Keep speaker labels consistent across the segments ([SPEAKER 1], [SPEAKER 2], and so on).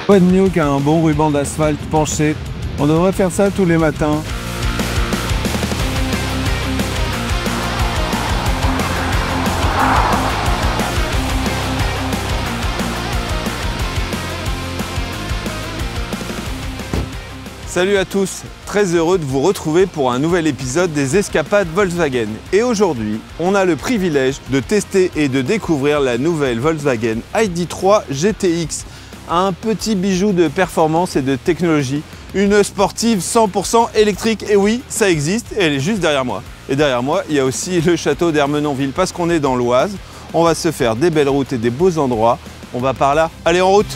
[SPEAKER 1] Pas de mieux qu'un bon ruban d'asphalte penché. On devrait faire ça tous les matins. Salut à tous, très heureux de vous retrouver pour un nouvel épisode des Escapades Volkswagen. Et aujourd'hui, on a le privilège de tester et de découvrir la nouvelle Volkswagen ID.3 GTX. Un petit bijou de performance et de technologie. Une sportive 100% électrique. Et oui, ça existe et elle est juste derrière moi. Et derrière moi, il y a aussi le château d'Ermenonville parce qu'on est dans l'Oise. On va se faire des belles routes et des beaux endroits. On va par là. Allez, en route!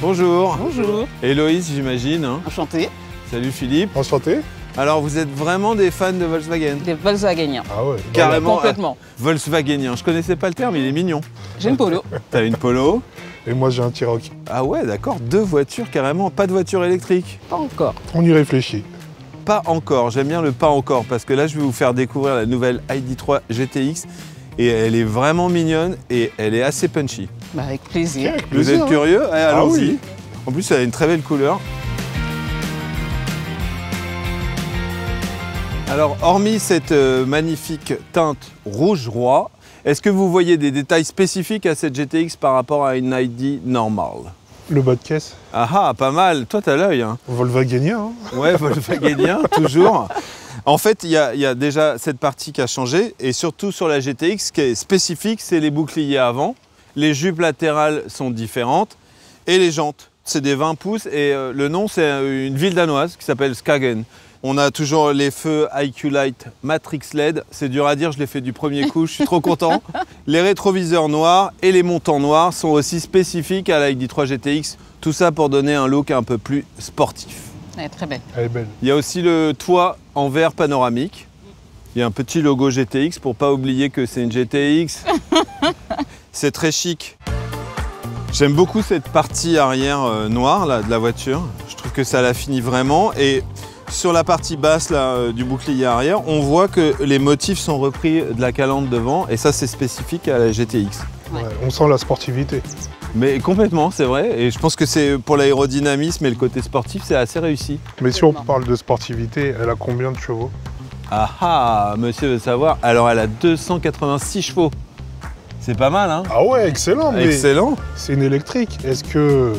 [SPEAKER 1] Bonjour.
[SPEAKER 2] Bonjour.
[SPEAKER 1] Héloïse, j'imagine. Hein.
[SPEAKER 2] Enchanté.
[SPEAKER 1] Salut Philippe.
[SPEAKER 3] Enchanté.
[SPEAKER 1] Alors, vous êtes vraiment des fans de Volkswagen?
[SPEAKER 2] Des Volkswageniens.
[SPEAKER 3] Ah ouais.
[SPEAKER 1] Carrément.
[SPEAKER 2] Complètement.
[SPEAKER 1] Volkswagenien. Je connaissais pas le terme, il est mignon.
[SPEAKER 2] J'ai une Polo.
[SPEAKER 1] T'as une Polo?
[SPEAKER 3] Et moi j'ai un T-Roc.
[SPEAKER 1] Ah ouais, d'accord. Deux voitures carrément. Pas de voiture électrique?
[SPEAKER 2] Pas encore.
[SPEAKER 3] On y réfléchit.
[SPEAKER 1] Pas encore. J'aime bien le pas encore parce que là, je vais vous faire découvrir la nouvelle ID.3 GTX. Et elle est vraiment mignonne et elle est assez punchy.
[SPEAKER 2] Bah, avec plaisir.
[SPEAKER 1] Vous êtes curieux? Eh, allons-y.
[SPEAKER 3] oui.
[SPEAKER 1] En plus, elle a une très belle couleur. Alors, hormis cette magnifique teinte rouge roi, est-ce que vous voyez des détails spécifiques à cette GTX par rapport à une ID normale?
[SPEAKER 3] Le bas de caisse.
[SPEAKER 1] Ah ah, pas mal. Toi, t'as l'œil. Hein.
[SPEAKER 3] Volkswagenien. Hein.
[SPEAKER 1] Ouais, Volkswagenien, toujours. En fait, il y a déjà cette partie qui a changé. Et surtout sur la GTX, ce qui est spécifique, c'est les boucliers avant. Les jupes latérales sont différentes. Et les jantes. C'est des 20 pouces. Et le nom, c'est une ville danoise qui s'appelle Skagen. On a toujours les feux IQ Light Matrix LED. C'est dur à dire, je l'ai fait du premier coup, je suis trop content. Les rétroviseurs noirs et les montants noirs sont aussi spécifiques à la ID.3 GTX. Tout ça pour donner un look un peu plus sportif.
[SPEAKER 2] Elle est très belle.
[SPEAKER 3] Elle est belle.
[SPEAKER 1] Il y a aussi le toit en verre panoramique. Il y a un petit logo GTX pour pas oublier que c'est une GTX. C'est très chic. J'aime beaucoup cette partie arrière noire là, de la voiture. Je trouve que ça la finit vraiment. Et sur la partie basse là, du bouclier arrière, on voit que les motifs sont repris de la calandre devant. Et ça, c'est spécifique à la GTX.
[SPEAKER 2] Ouais.
[SPEAKER 3] Ouais, on sent la sportivité.
[SPEAKER 1] Mais complètement, c'est vrai. Et je pense que c'est pour l'aérodynamisme et le côté sportif, c'est assez réussi.
[SPEAKER 3] Mais si on parle de sportivité, elle a combien de chevaux?
[SPEAKER 1] Ah ah, monsieur veut savoir. Alors, elle a 286 chevaux. C'est pas mal, hein?
[SPEAKER 3] Ah ouais, excellent. Mais
[SPEAKER 1] Excellent.
[SPEAKER 3] c'est une électrique. Est-ce que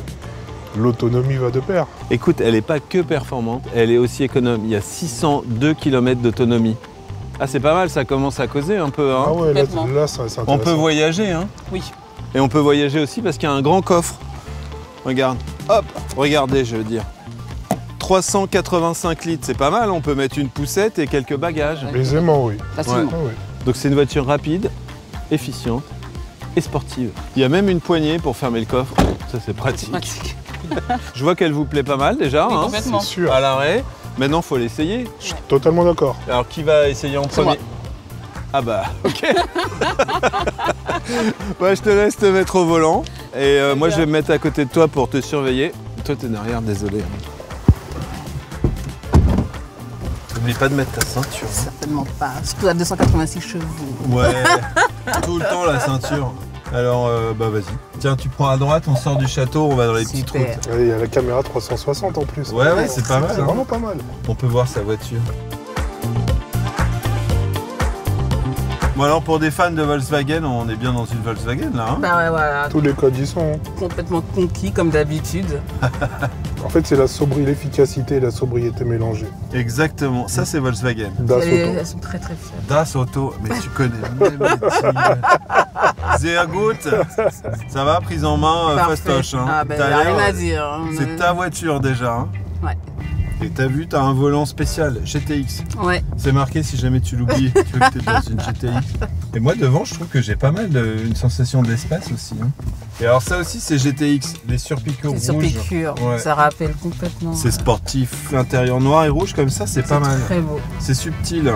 [SPEAKER 3] l'autonomie va de pair?
[SPEAKER 1] Écoute, elle n'est pas que performante, elle est aussi économe. Il y a 602 km d'autonomie. Ah, c'est pas mal, ça commence à causer un peu. Hein.
[SPEAKER 3] Ah ouais, là,
[SPEAKER 2] Complètement.
[SPEAKER 3] là c'est intéressant.
[SPEAKER 1] On peut voyager, hein.
[SPEAKER 2] Oui.
[SPEAKER 1] Et on peut voyager aussi parce qu'il y a un grand coffre. Regarde, hop, regardez, je veux dire. 385 litres, c'est pas mal, on peut mettre une poussette et quelques bagages.
[SPEAKER 3] Aisément, oui.
[SPEAKER 2] Facilement.
[SPEAKER 3] Ah ouais.
[SPEAKER 1] Donc c'est une voiture rapide, efficiente et sportive. Il y a même une poignée pour fermer le coffre, ça c'est pratique.
[SPEAKER 2] Pratique.
[SPEAKER 1] Je vois qu'elle vous plaît pas mal déjà,
[SPEAKER 2] Oui,
[SPEAKER 1] hein.
[SPEAKER 2] complètement.
[SPEAKER 3] C'est sûr.
[SPEAKER 1] À l'arrêt. Maintenant, il faut l'essayer.
[SPEAKER 3] Je suis totalement d'accord.
[SPEAKER 1] Alors, qui va essayer en
[SPEAKER 2] C'est
[SPEAKER 1] premier?
[SPEAKER 2] moi.
[SPEAKER 1] Ah bah, ok. Ouais, je te laisse te mettre au volant. Et moi, je vais me mettre à côté de toi pour te surveiller. Toi, t'es derrière, désolé. N'oublie pas de mettre ta ceinture.
[SPEAKER 2] Certainement pas. Surtout à 286 chevaux.
[SPEAKER 1] Ouais, tout le temps la ceinture. Alors, bah vas-y. Tiens, tu prends à droite, on sort du château, on va dans les petites
[SPEAKER 2] Super.
[SPEAKER 1] routes.
[SPEAKER 3] Il y a la caméra 360 en plus.
[SPEAKER 1] Ouais, c'est pas mal.
[SPEAKER 3] C'est
[SPEAKER 1] Hein.
[SPEAKER 3] vraiment pas mal.
[SPEAKER 1] On peut voir sa voiture. Bon alors pour des fans de Volkswagen, on est bien dans une Volkswagen là. Hein.
[SPEAKER 2] Bah ouais, voilà.
[SPEAKER 3] Tous les codes y sont.
[SPEAKER 2] Complètement conquis comme d'habitude.
[SPEAKER 3] En fait, c'est l'efficacité et la sobriété mélangée.
[SPEAKER 1] Exactement, ça c'est Volkswagen.
[SPEAKER 3] Das Auto.
[SPEAKER 2] Elles sont très très fières.
[SPEAKER 1] Das Auto, mais tu connais même les signes. Sehr gut. Ça va, prise en main,
[SPEAKER 2] Parfait.
[SPEAKER 1] fastoche. Hein.
[SPEAKER 2] Ah ben,
[SPEAKER 1] T'as
[SPEAKER 2] y a rien
[SPEAKER 1] l'air-
[SPEAKER 2] à dire. Hein.
[SPEAKER 1] C'est ta voiture déjà. Hein.
[SPEAKER 2] Ouais.
[SPEAKER 1] Et t'as vu, t'as un volant spécial, GTX.
[SPEAKER 2] Ouais.
[SPEAKER 1] C'est marqué si jamais tu l'oublies, tu veux que t'es dans une GTX. Et moi devant, je trouve que j'ai pas mal une sensation d'espace aussi. Hein. Et alors ça aussi c'est GTX, les surpiqûres
[SPEAKER 2] C'est sur
[SPEAKER 1] rouges.
[SPEAKER 2] piqûre.
[SPEAKER 1] Ouais.
[SPEAKER 2] Ça rappelle complètement.
[SPEAKER 1] C'est sportif, intérieur noir et rouge comme ça, c'est pas mal.
[SPEAKER 2] Très beau.
[SPEAKER 1] C'est subtil.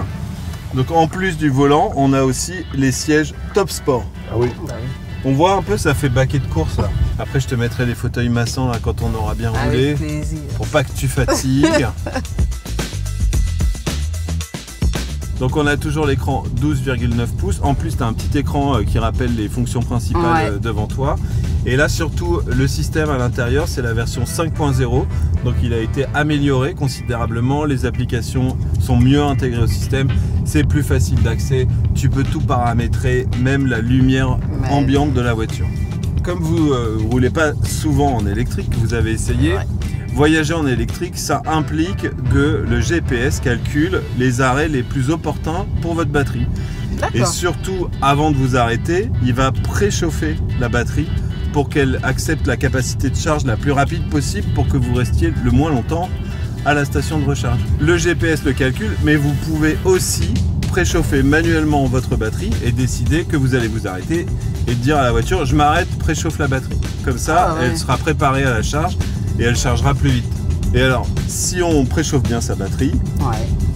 [SPEAKER 1] Donc en plus du volant, on a aussi les sièges Top Sport.
[SPEAKER 3] Ah oui.
[SPEAKER 2] Bah oui.
[SPEAKER 1] On voit un peu, ça fait baquet de course là. Après je te mettrai les fauteuils massants là quand on aura bien roulé.
[SPEAKER 2] Avec plaisir.
[SPEAKER 1] Pour pas que tu fatigues. Donc on a toujours l'écran 12,9 pouces. En plus, tu as un petit écran qui rappelle les fonctions principales devant toi. Et là, surtout, le système à l'intérieur, c'est la version 5.0. Donc il a été amélioré considérablement. Les applications sont mieux intégrées au système. C'est plus facile d'accès. Tu peux tout paramétrer, même la lumière ambiante de la voiture. Comme vous ne roulez pas souvent en électrique, vous avez essayé, voyager en électrique, ça implique que le GPS calcule les arrêts les plus opportuns pour votre batterie. Et surtout, avant de vous arrêter, il va préchauffer la batterie pour qu'elle accepte la capacité de charge la plus rapide possible pour que vous restiez le moins longtemps à la station de recharge. Le GPS le calcule, mais vous pouvez aussi préchauffer manuellement votre batterie et décider que vous allez vous arrêter et dire à la voiture je m'arrête, préchauffe la batterie. Comme ça, elle sera préparée à la charge et elle chargera plus vite. Et alors, si on préchauffe bien sa batterie,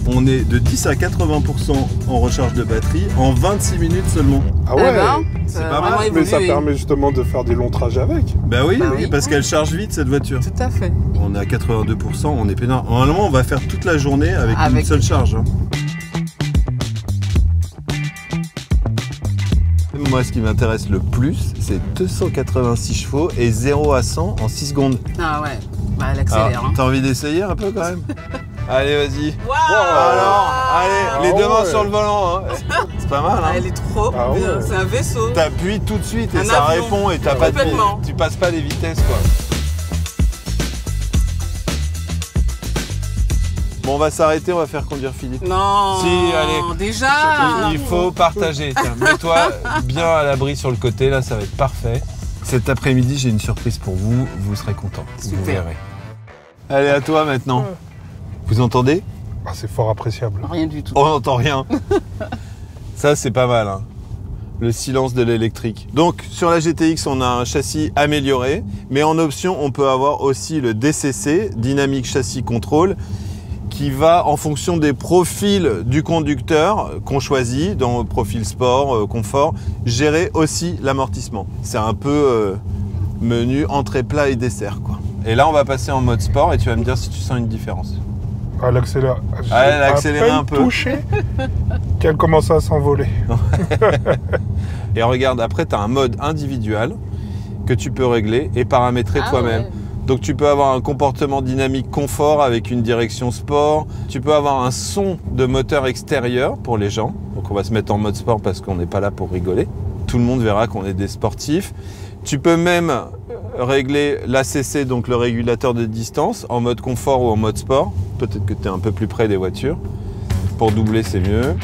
[SPEAKER 1] on est de 10 à 80% en recharge de batterie en 26 minutes seulement.
[SPEAKER 3] Ah ouais,
[SPEAKER 1] c'est pas mal.
[SPEAKER 3] Mais ça permet justement de faire des longs trajets avec.
[SPEAKER 1] Bah oui, parce qu'elle charge vite cette voiture.
[SPEAKER 2] Tout à fait.
[SPEAKER 1] On est à 82%, on est peinard. Normalement, on va faire toute la journée avec une seule charge. Moi, ce qui m'intéresse le plus, c'est 286 chevaux et 0 à 100 en 6 secondes.
[SPEAKER 2] Ah ouais, bah elle accélère.
[SPEAKER 1] T'as envie d'essayer un peu quand même? Allez, vas-y.
[SPEAKER 2] Wow.
[SPEAKER 1] Alors, allez, les deux mains sur le volant. Hein. C'est pas mal. Hein.
[SPEAKER 2] Elle est trop bien, c'est un vaisseau.
[SPEAKER 1] T'appuies tout de suite et
[SPEAKER 2] un
[SPEAKER 1] ça
[SPEAKER 2] avion.
[SPEAKER 1] répond et t'as pas de... tu passes pas les vitesses quoi. Bon, on va s'arrêter, on va faire conduire Philippe.
[SPEAKER 2] Non.
[SPEAKER 1] Si, allez.
[SPEAKER 2] Déjà.
[SPEAKER 1] Il faut partager. Tiens, mets-toi bien à l'abri sur le côté, là, ça va être parfait. Cet après-midi, j'ai une surprise pour vous. Vous serez contents. Vous verrez. Allez, à toi maintenant. Vous entendez?
[SPEAKER 3] Ah, c'est fort appréciable.
[SPEAKER 2] Rien du tout.
[SPEAKER 1] On n'entend rien. Ça, c'est pas mal. Hein. Le silence de l'électrique. Donc, sur la GTX, on a un châssis amélioré. Mais en option, on peut avoir aussi le DCC, Dynamic Chassis Control, qui va, en fonction des profils du conducteur qu'on choisit, dans profil sport, confort, gérer aussi l'amortissement. C'est un peu menu entrée, plat et dessert, quoi. Et là, on va passer en mode sport et tu vas me dire si tu sens une différence.
[SPEAKER 3] Ah, l'accélère.
[SPEAKER 1] Elle a accéléré un peu.
[SPEAKER 3] Touché qu'elle commence à s'envoler.
[SPEAKER 1] Et regarde, après, tu as un mode individuel que tu peux régler et paramétrer toi-même. Ouais. Donc tu peux avoir un comportement dynamique confort avec une direction sport. Tu peux avoir un son de moteur extérieur pour les gens. Donc on va se mettre en mode sport parce qu'on n'est pas là pour rigoler. Tout le monde verra qu'on est des sportifs. Tu peux même régler l'ACC, donc le régulateur de distance, en mode confort ou en mode sport. Peut-être que tu es un peu plus près des voitures. Pour doubler, c'est mieux.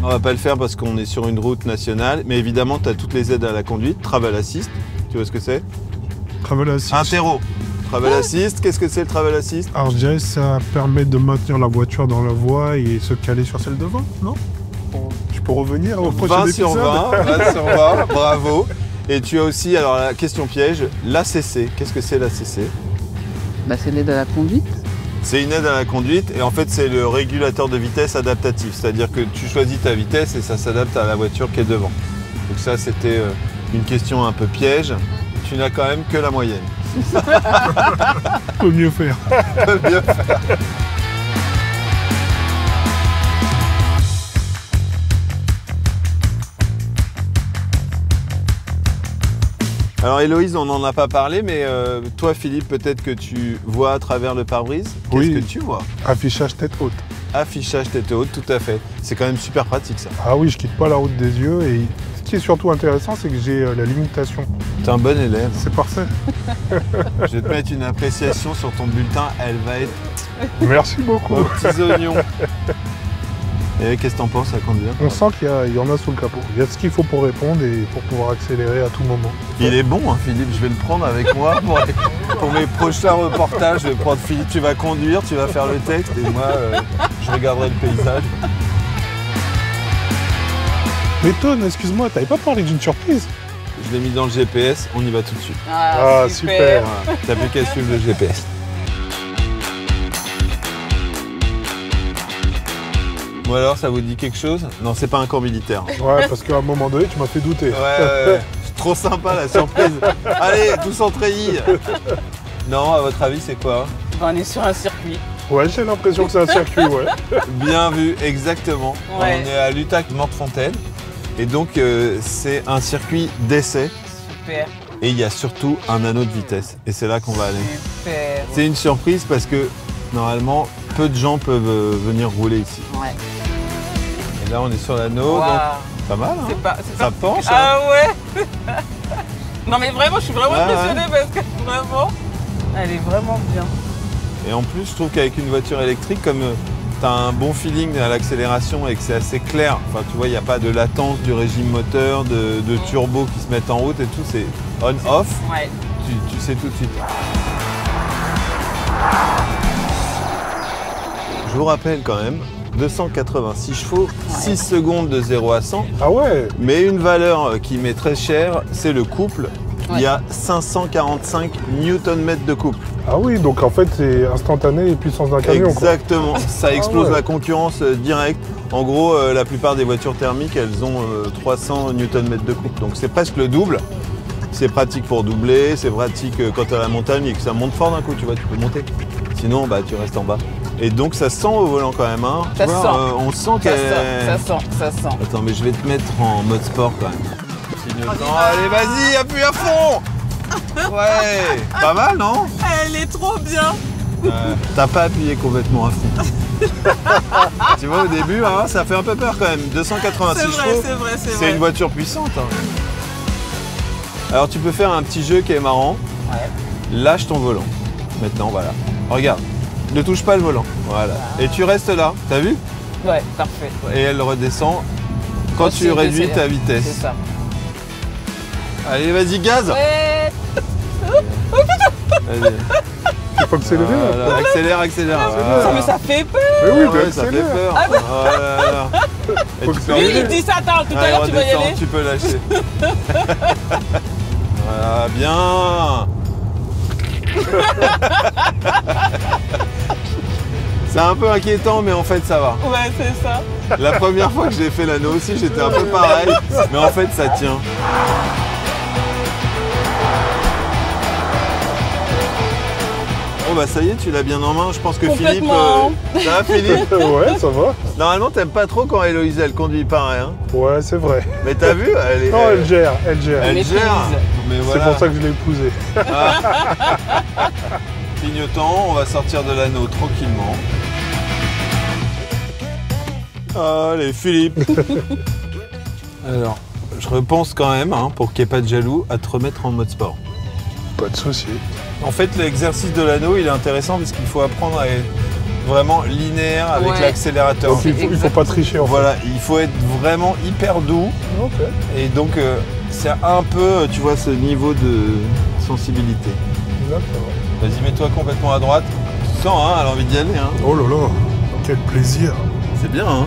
[SPEAKER 1] On va pas le faire parce qu'on est sur une route nationale. Mais évidemment, tu as toutes les aides à la conduite. Travel Assist. Tu vois ce que c'est?
[SPEAKER 3] Travel Assist.
[SPEAKER 1] Interro. Travel Assist, qu'est-ce que c'est le Travel Assist?
[SPEAKER 3] Alors je dirais que ça permet de maintenir la voiture dans la voie et se caler sur celle devant, non? Je peux revenir au prochain épisode.
[SPEAKER 1] 20 sur 20, bravo. Et tu as aussi, alors la question piège, l'ACC. Qu'est-ce que c'est l'ACC?
[SPEAKER 2] Bah, c'est l'aide à la conduite.
[SPEAKER 1] C'est une aide à la conduite et en fait c'est le régulateur de vitesse adaptatif. C'est-à-dire que tu choisis ta vitesse et ça s'adapte à la voiture qui est devant. Donc ça c'était une question un peu piège. Tu n'as quand même que la moyenne.
[SPEAKER 3] Peut mieux faire.
[SPEAKER 1] Peut mieux faire. Alors Héloïse, on n'en a pas parlé, mais toi Philippe, peut-être que tu vois à travers le pare-brise. Qu'est-ce que tu vois?
[SPEAKER 3] Affichage tête haute.
[SPEAKER 1] Affichage tête haute, tout à fait. C'est quand même super pratique ça.
[SPEAKER 3] Ah oui, je quitte pas la route des yeux et ce qui est surtout intéressant, c'est que j'ai la limitation.
[SPEAKER 1] T'es un bon élève.
[SPEAKER 3] C'est parfait.
[SPEAKER 1] Je vais te mettre une appréciation sur ton bulletin, elle va être...
[SPEAKER 3] Merci beaucoup.
[SPEAKER 1] Aux petits oignons. Et qu'est-ce que t'en penses à conduire?
[SPEAKER 3] On sent qu'il y en a sous le capot. Il y a ce qu'il faut pour répondre et pour pouvoir accélérer à tout moment.
[SPEAKER 1] Il est bon, hein, Philippe. Je vais le prendre avec moi pour mes prochains reportages. Je vais prendre Philippe. Tu vas conduire, tu vas faire le texte et moi, je regarderai le paysage.
[SPEAKER 3] Mais Ton, excuse-moi, t'avais pas parlé d'une surprise?
[SPEAKER 1] Je l'ai mis dans le GPS. On y va tout de suite.
[SPEAKER 3] Ah, super.
[SPEAKER 1] Voilà. T'as plus qu'à suivre le GPS. Bon alors, ça vous dit quelque chose? Non, c'est pas un camp militaire.
[SPEAKER 3] Ouais, parce qu'à un moment donné, tu m'as fait douter.
[SPEAKER 1] Ouais. C'est trop sympa la surprise. Allez, tous en treillis. Non, à votre avis, c'est quoi?
[SPEAKER 2] On est sur un circuit.
[SPEAKER 3] Ouais, j'ai l'impression que c'est un circuit, ouais.
[SPEAKER 1] Bien vu, exactement.
[SPEAKER 2] Ouais.
[SPEAKER 1] On est à Lutac-Mortefontaine. Et donc, c'est un circuit d'essai.
[SPEAKER 2] Super.
[SPEAKER 1] Et il y a surtout un anneau de vitesse. Et c'est là qu'on va aller.
[SPEAKER 2] Super.
[SPEAKER 1] C'est une surprise parce que, normalement, peu de gens peuvent venir rouler ici.
[SPEAKER 2] Ouais.
[SPEAKER 1] Et là, on est sur l'anneau.
[SPEAKER 2] Waouh.
[SPEAKER 1] Donc, pas mal, hein. Ça penche, hein.
[SPEAKER 2] Ah ouais. Non mais vraiment, je suis vraiment
[SPEAKER 1] Ouais,
[SPEAKER 2] impressionnée parce que vraiment, elle est vraiment bien.
[SPEAKER 1] Et en plus, je trouve qu'avec une voiture électrique, comme tu as un bon feeling à l'accélération et que c'est assez clair, enfin, tu vois, il n'y a pas de latence du régime moteur, de turbo qui se mettent en route et tout, c'est on-off,
[SPEAKER 2] Ouais.
[SPEAKER 1] tu sais tout de suite. Je vous rappelle quand même, 286 chevaux, 6 secondes de 0 à 100,
[SPEAKER 3] Ah ouais.
[SPEAKER 1] mais une valeur qui m'est très chère, c'est le couple. Il y
[SPEAKER 2] Ouais.
[SPEAKER 1] a 545 Nm de couple.
[SPEAKER 3] Ah oui, donc en fait, c'est instantané et puissance d'un camion, quoi.
[SPEAKER 1] Exactement, ça explose
[SPEAKER 3] ouais.
[SPEAKER 1] la concurrence directe. En gros, la plupart des voitures thermiques, elles ont 300 Nm de couple. Donc c'est presque le double. C'est pratique pour doubler, c'est pratique quand tu es à la montagne et que ça monte fort d'un coup, tu vois, tu peux monter. Sinon, bah, tu restes en bas. Et donc ça sent au volant quand même, hein.
[SPEAKER 2] Ça
[SPEAKER 1] Tu vois,
[SPEAKER 2] sent.
[SPEAKER 1] on sent qu'elle...
[SPEAKER 2] Ça sent.
[SPEAKER 1] Attends, mais je vais te mettre en mode sport quand même. Clignotant. Allez, vas-y, appuie à fond. Ouais, pas mal, non?
[SPEAKER 2] Elle est trop bien.
[SPEAKER 1] T'as pas appuyé complètement à fond. Tu vois, au début, hein, ça fait un peu peur quand même. 286 chevaux,
[SPEAKER 2] c'est vrai.
[SPEAKER 1] c'est une voiture puissante, hein. Alors tu peux faire un petit jeu qui est marrant.
[SPEAKER 2] Ouais.
[SPEAKER 1] Lâche ton volant. Maintenant, voilà. Regarde, ne touche pas le volant. Voilà. Et tu restes là, t'as vu?
[SPEAKER 2] Ouais, parfait.
[SPEAKER 1] Et elle redescend quand tu réduis ta vitesse.
[SPEAKER 2] C'est ça.
[SPEAKER 1] Allez, vas-y, gaz.
[SPEAKER 2] Ouais.
[SPEAKER 1] Vas-y.
[SPEAKER 3] Il faut accélérer, là.
[SPEAKER 1] Voilà, accélère. Voilà.
[SPEAKER 2] Ça, mais ça fait peur.
[SPEAKER 3] Mais oui,
[SPEAKER 1] Ouais, ça fait
[SPEAKER 3] accélère.
[SPEAKER 1] peur. Voilà. Et
[SPEAKER 3] Faut
[SPEAKER 1] tu
[SPEAKER 3] que
[SPEAKER 1] peux
[SPEAKER 3] ça
[SPEAKER 2] Lui,
[SPEAKER 3] arrive.
[SPEAKER 2] il dit ça, attends, tout à
[SPEAKER 1] Allez,
[SPEAKER 2] l'heure, tu vas y
[SPEAKER 1] redescends,
[SPEAKER 2] aller.
[SPEAKER 1] tu peux lâcher. Voilà, bien. C'est un peu inquiétant, mais en fait, ça va.
[SPEAKER 2] Ouais, c'est ça.
[SPEAKER 1] La première fois que j'ai fait l'anneau aussi, j'étais un peu pareil, mais en fait, ça tient. Oh bah ça y est, tu l'as bien en main. Je pense que Philippe...
[SPEAKER 2] Complètement.
[SPEAKER 1] Ça va, Philippe?
[SPEAKER 3] Ouais, ça va.
[SPEAKER 1] Normalement, t'aimes pas trop quand Héloïse, elle conduit pareil, hein.
[SPEAKER 3] Ouais, c'est vrai.
[SPEAKER 1] Mais t'as vu, elle est...
[SPEAKER 3] Non, elle gère.
[SPEAKER 1] elle
[SPEAKER 2] maîtrise.
[SPEAKER 1] gère. Mais
[SPEAKER 3] C'est
[SPEAKER 1] voilà.
[SPEAKER 3] pour ça que je l'ai épousée.
[SPEAKER 1] Clignotant, on va sortir de l'anneau tranquillement. Allez, Philippe. Alors, je repense quand même, hein, pour qu'il n'y ait pas de jaloux, à te remettre en mode sport.
[SPEAKER 3] Pas de souci.
[SPEAKER 1] En fait, l'exercice de l'anneau, il est intéressant parce qu'il faut apprendre à être vraiment linéaire avec
[SPEAKER 2] Ouais.
[SPEAKER 1] l'accélérateur.
[SPEAKER 3] Donc il faut pas tricher, en fait.
[SPEAKER 1] Voilà, il faut être vraiment hyper doux.
[SPEAKER 3] Ok.
[SPEAKER 1] Et donc, c'est un peu, tu vois, ce niveau de sensibilité.
[SPEAKER 3] D'accord.
[SPEAKER 1] Vas-y, mets-toi complètement à droite. Tu sens, hein, elle a envie d'y aller, hein.
[SPEAKER 3] Oh là là, quel plaisir.
[SPEAKER 1] C'est bien, hein.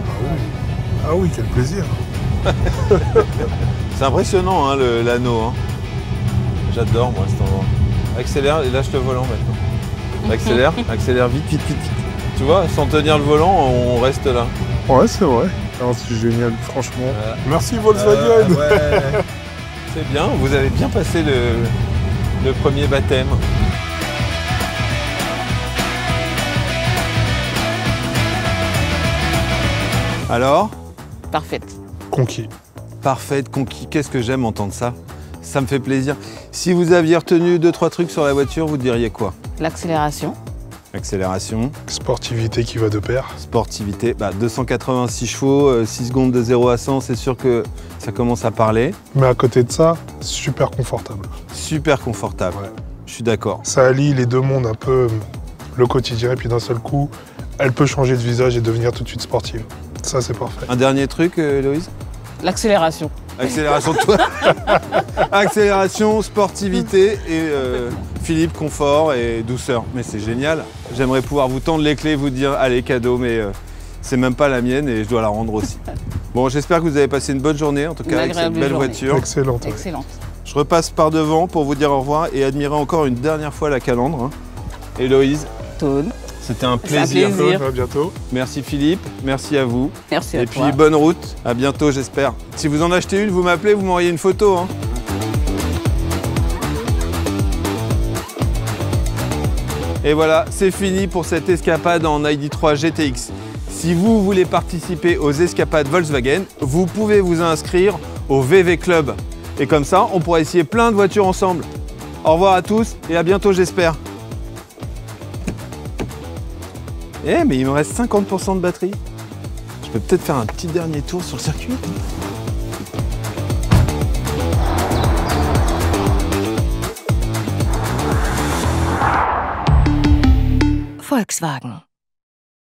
[SPEAKER 3] Ah oui, quel plaisir.
[SPEAKER 1] C'est impressionnant, hein, l'anneau, hein. J'adore, moi, cet endroit. Accélère et lâche le volant maintenant. Accélère, accélère vite. Tu vois, sans tenir le volant, on reste là.
[SPEAKER 3] Ouais, c'est vrai. Non, c'est génial, franchement.
[SPEAKER 1] Voilà.
[SPEAKER 3] Merci Volkswagen.
[SPEAKER 1] Ouais. C'est bien, vous avez bien passé le premier baptême. Alors,
[SPEAKER 2] Parfaite.
[SPEAKER 3] Conquis.
[SPEAKER 1] parfaite, conquis. Qu'est-ce que j'aime entendre ça. Ça me fait plaisir. Si vous aviez retenu 2-3 trucs sur la voiture, vous diriez quoi?
[SPEAKER 2] L'accélération.
[SPEAKER 1] Accélération,
[SPEAKER 3] Sportivité qui va de pair.
[SPEAKER 1] sportivité, 286 chevaux, 6 secondes de 0 à 100, c'est sûr que ça commence à parler.
[SPEAKER 3] Mais à côté de ça, super confortable.
[SPEAKER 1] Super confortable,
[SPEAKER 3] Ouais.
[SPEAKER 1] je suis d'accord.
[SPEAKER 3] Ça allie les deux mondes un peu, le quotidien, et puis d'un seul coup, elle peut changer de visage et devenir tout de suite sportive. Ça, c'est parfait.
[SPEAKER 1] Un dernier truc, Héloïse?
[SPEAKER 2] L'accélération.
[SPEAKER 1] Accélération de toi. Accélération, sportivité et Philippe, confort et douceur. Mais c'est génial. J'aimerais pouvoir vous tendre les clés, vous dire allez, cadeau, mais c'est même pas la mienne et je dois la rendre aussi. Bon, j'espère que vous avez passé une bonne journée, en tout cas, avec cette
[SPEAKER 2] agréable
[SPEAKER 1] belle
[SPEAKER 2] journée.
[SPEAKER 1] voiture.
[SPEAKER 3] Excellente. ouais.
[SPEAKER 2] Excellente.
[SPEAKER 1] Je repasse par devant pour vous dire au revoir et admirer encore une dernière fois la calandre. Hein. Héloïse,
[SPEAKER 2] Tone.
[SPEAKER 1] c'était un
[SPEAKER 2] C'est un
[SPEAKER 1] plaisir.
[SPEAKER 2] plaisir.
[SPEAKER 3] À bientôt.
[SPEAKER 1] Merci Philippe, merci à vous.
[SPEAKER 2] Merci à
[SPEAKER 1] Et
[SPEAKER 2] toi.
[SPEAKER 1] puis bonne route, à bientôt j'espère. Si vous en achetez une, vous m'appelez, vous m'envoyez une photo. Hein. Et voilà, c'est fini pour cette escapade en ID.3 GTX. Si vous voulez participer aux escapades Volkswagen, vous pouvez vous inscrire au VV Club. Et comme ça, on pourra essayer plein de voitures ensemble. Au revoir à tous et à bientôt, j'espère. Eh, mais il me reste 50% de batterie. Je peux peut-être faire un petit dernier tour sur le circuit.
[SPEAKER 4] Volkswagen.